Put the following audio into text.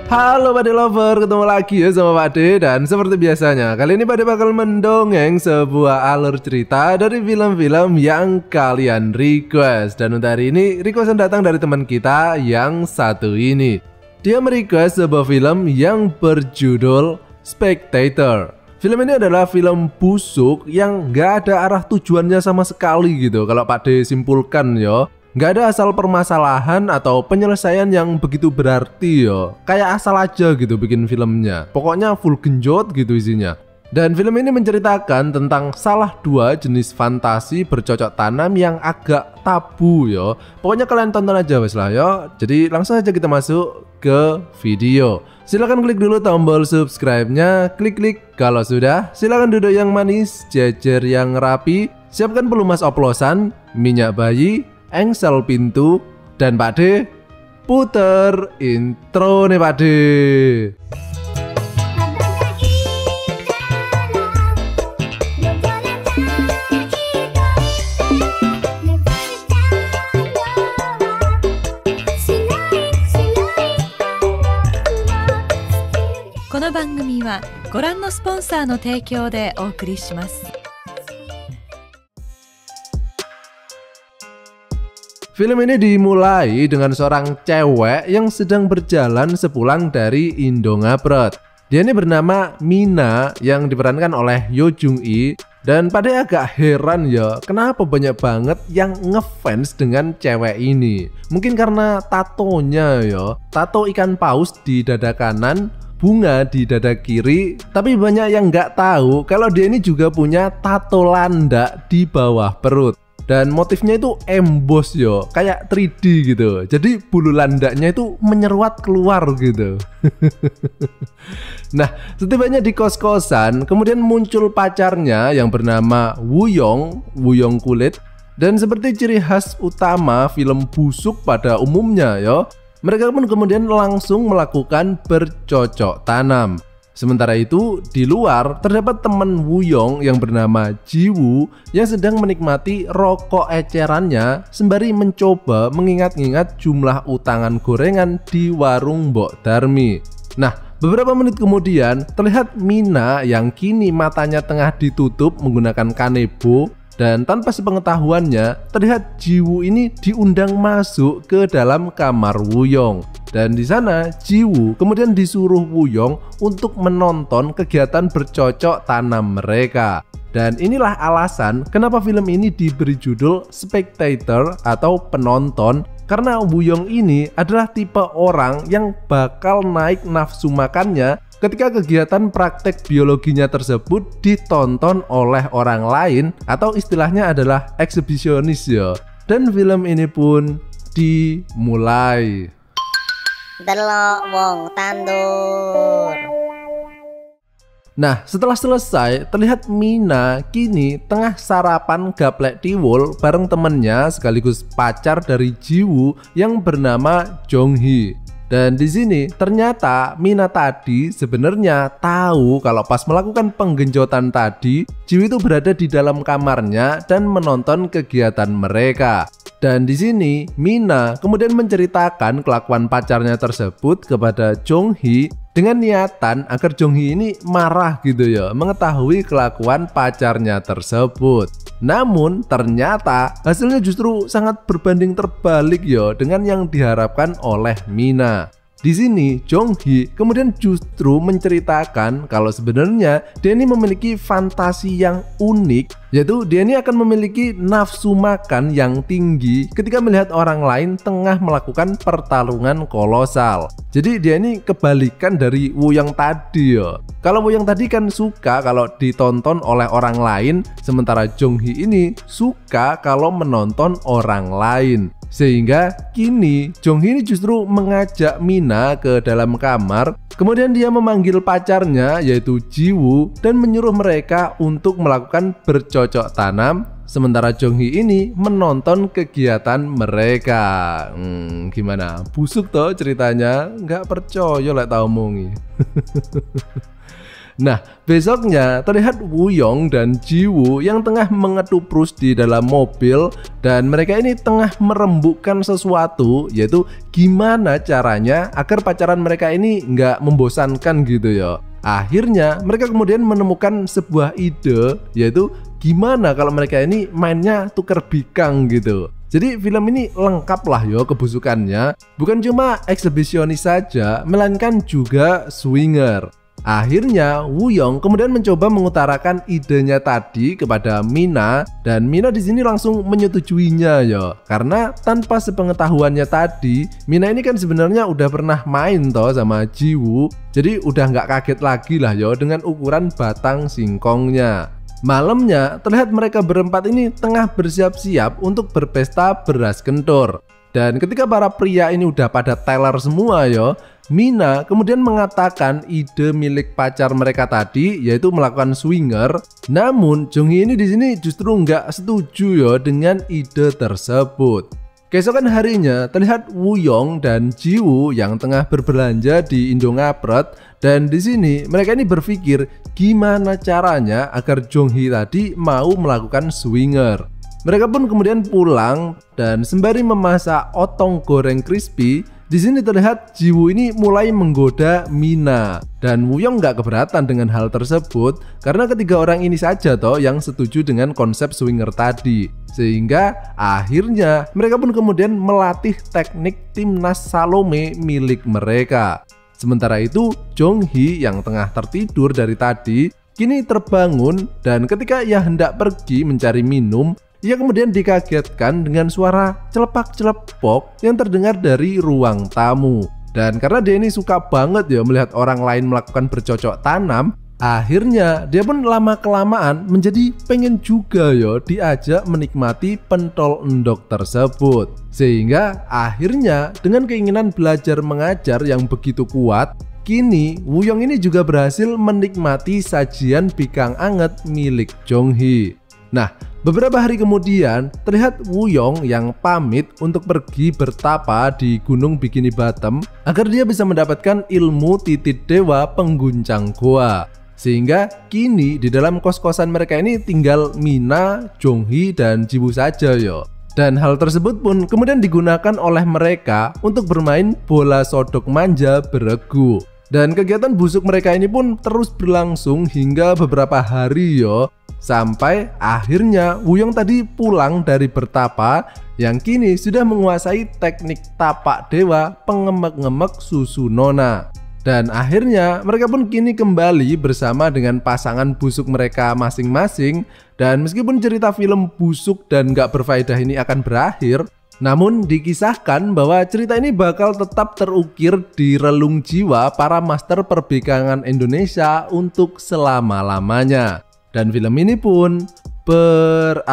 Halo Pade Lover, ketemu lagi ya sama Pade. Dan seperti biasanya, kali ini Pade bakal mendongeng sebuah alur cerita dari film-film yang kalian request. Dan untuk hari ini, requestan datang dari teman kita yang satu ini. Dia merequest sebuah film yang berjudul Spectator. Film ini adalah film busuk yang gak ada arah tujuannya sama sekali gitu, kalau Pade simpulkan yo. Nggak ada asal permasalahan atau penyelesaian yang begitu berarti yo. Kayak asal aja gitu bikin filmnya. Pokoknya full genjot gitu isinya. Dan film ini menceritakan tentang salah dua jenis fantasi bercocok tanam yang agak tabu yo. Pokoknya kalian tonton aja wes lah yo. Jadi langsung aja kita masuk ke video. Silahkan klik dulu tombol subscribe-nya, klik kalau sudah. Silahkan duduk yang manis, jejer yang rapi, siapkan pelumas oplosan, minyak bayi, engsel pintu, dan Pakde puter intro nih Pakde. Kono bangumi wa goran no sponsor no teikyo de ookuri shimasu. Film ini dimulai dengan seorang cewek yang sedang berjalan sepulang dari Indomaret. Dia ini bernama Mina yang diperankan oleh Yoo Jung-i. Dan Pade agak heran ya, kenapa banyak banget yang ngefans dengan cewek ini. Mungkin karena tatonya ya, tato ikan paus di dada kanan, bunga di dada kiri. Tapi banyak yang nggak tahu kalau dia ini juga punya tato landak di bawah perut. Dan motifnya itu emboss yo, kayak 3D gitu. Jadi bulu landaknya itu menyeruat keluar gitu. Nah, setibanya di kos-kosan, kemudian muncul pacarnya yang bernama Woo-young kulit. Dan seperti ciri khas utama film busuk pada umumnya yo, mereka pun kemudian langsung melakukan bercocok tanam. Sementara itu, di luar terdapat teman Woo-young yang bernama Ji-woo yang sedang menikmati rokok ecerannya sembari mencoba mengingat-ingat jumlah utangan gorengan di warung Mbok Darmi. Nah, beberapa menit kemudian terlihat Mina yang kini matanya tengah ditutup menggunakan kanebo. Dan tanpa sepengetahuannya, terlihat Ji-woo ini diundang masuk ke dalam kamar Woo-young. Dan di sana Ji-woo kemudian disuruh Woo-young untuk menonton kegiatan bercocok tanam mereka. Dan inilah alasan kenapa film ini diberi judul Spectator atau penonton. Karena Woo-young ini adalah tipe orang yang bakal naik nafsu makannya ketika kegiatan praktek biologinya tersebut ditonton oleh orang lain, atau istilahnya adalah eksibisionis ya. Dan film ini pun dimulai. Delok wong tandur. Nah, setelah selesai, terlihat Mina kini tengah sarapan gaplek tiwul bareng temennya sekaligus pacar dari Ji-woo yang bernama Jong-hee. Dan di sini ternyata Mina tadi sebenarnya tahu kalau pas melakukan penggenjotan tadi, Ji-woo itu berada di dalam kamarnya dan menonton kegiatan mereka. Dan di sini Mina kemudian menceritakan kelakuan pacarnya tersebut kepada Jong-hee dengan niatan agar Jong-hee ini marah gitu ya, mengetahui kelakuan pacarnya tersebut. Namun ternyata hasilnya justru sangat berbanding terbalik ya dengan yang diharapkan oleh Mina. Di sini Jong-hee kemudian justru menceritakan kalau sebenarnya dia ini memiliki fantasi yang unik, yaitu dia ini akan memiliki nafsu makan yang tinggi ketika melihat orang lain tengah melakukan pertarungan kolosal. Jadi dia ini kebalikan dari Woo-young tadi ya. Kalau Woo-young tadi kan suka kalau ditonton oleh orang lain, sementara Jong-hee ini suka kalau menonton orang lain. Sehingga kini Jong-hee ini justru mengajak Mina ke dalam kamar. Kemudian dia memanggil pacarnya yaitu Ji-woo dan menyuruh mereka untuk melakukan bercocok tanam. Sementara Jong-hee ini menonton kegiatan mereka. Gimana? Busuk toh ceritanya? Nggak percaya lah tau omongi. Nah, besoknya terlihat Woo-young dan Ji-woo yang tengah mengetuprus di dalam mobil dan mereka ini tengah merembukkan sesuatu, yaitu gimana caranya agar pacaran mereka ini nggak membosankan gitu ya. Akhirnya mereka kemudian menemukan sebuah ide, yaitu gimana kalau mereka ini mainnya tuker bikang gitu. Jadi film ini lengkap lah yo kebusukannya, bukan cuma eksibisionis saja, melainkan juga swinger. Akhirnya Woo-young kemudian mencoba mengutarakan idenya tadi kepada Mina dan Mina di sini langsung menyetujuinya ya. Karena tanpa sepengetahuannya tadi, Mina ini kan sebenarnya udah pernah main toh sama Ji-woo. Jadi udah nggak kaget lagi lah ya dengan ukuran batang singkongnya. Malamnya terlihat mereka berempat ini tengah bersiap-siap untuk berpesta beras kentor. Dan ketika para pria ini udah pada teler semua yo, Mina kemudian mengatakan ide milik pacar mereka tadi, yaitu melakukan swinger. Namun Jong-hee ini di sini justru nggak setuju yo dengan ide tersebut. Keesokan harinya terlihat Woo-young dan Ji-woo yang tengah berbelanja di Indongapret dan di sini mereka ini berpikir gimana caranya agar Jong-hee tadi mau melakukan swinger. Mereka pun kemudian pulang dan sembari memasak otong goreng crispy, di sini terlihat Ji-woo ini mulai menggoda Mina dan Woo-young nggak keberatan dengan hal tersebut karena ketiga orang ini saja toh yang setuju dengan konsep swinger tadi. Sehingga akhirnya mereka pun kemudian melatih teknik timnas Salome milik mereka. Sementara itu Jong-hee yang tengah tertidur dari tadi kini terbangun dan ketika ia hendak pergi mencari minum, ia kemudian dikagetkan dengan suara celepak-celepok yang terdengar dari ruang tamu. Dan karena dia ini suka banget ya melihat orang lain melakukan bercocok tanam, akhirnya dia pun lama-kelamaan menjadi pengen juga ya diajak menikmati pentol endok tersebut. Sehingga akhirnya dengan keinginan belajar mengajar yang begitu kuat, kini Woo-young ini juga berhasil menikmati sajian bikang anget milik Jong-hee. Nah, beberapa hari kemudian terlihat Woo-young yang pamit untuk pergi bertapa di Gunung Bikini Bottom agar dia bisa mendapatkan ilmu titik dewa pengguncang goa. Sehingga kini di dalam kos-kosan mereka ini tinggal Mina, Jong-hee, dan Ji-woo saja yo. Dan hal tersebut pun kemudian digunakan oleh mereka untuk bermain bola sodok manja beregu. Dan kegiatan busuk mereka ini pun terus berlangsung hingga beberapa hari yo. Sampai akhirnya Woo-young tadi pulang dari bertapa yang kini sudah menguasai teknik tapak dewa pengemek-ngemek susu nona. Dan akhirnya mereka pun kini kembali bersama dengan pasangan busuk mereka masing-masing. Dan meskipun cerita film busuk dan gak berfaedah ini akan berakhir, namun dikisahkan bahwa cerita ini bakal tetap terukir di relung jiwa para master perbikangan Indonesia untuk selama-lamanya. Dan film ini pun berakhir.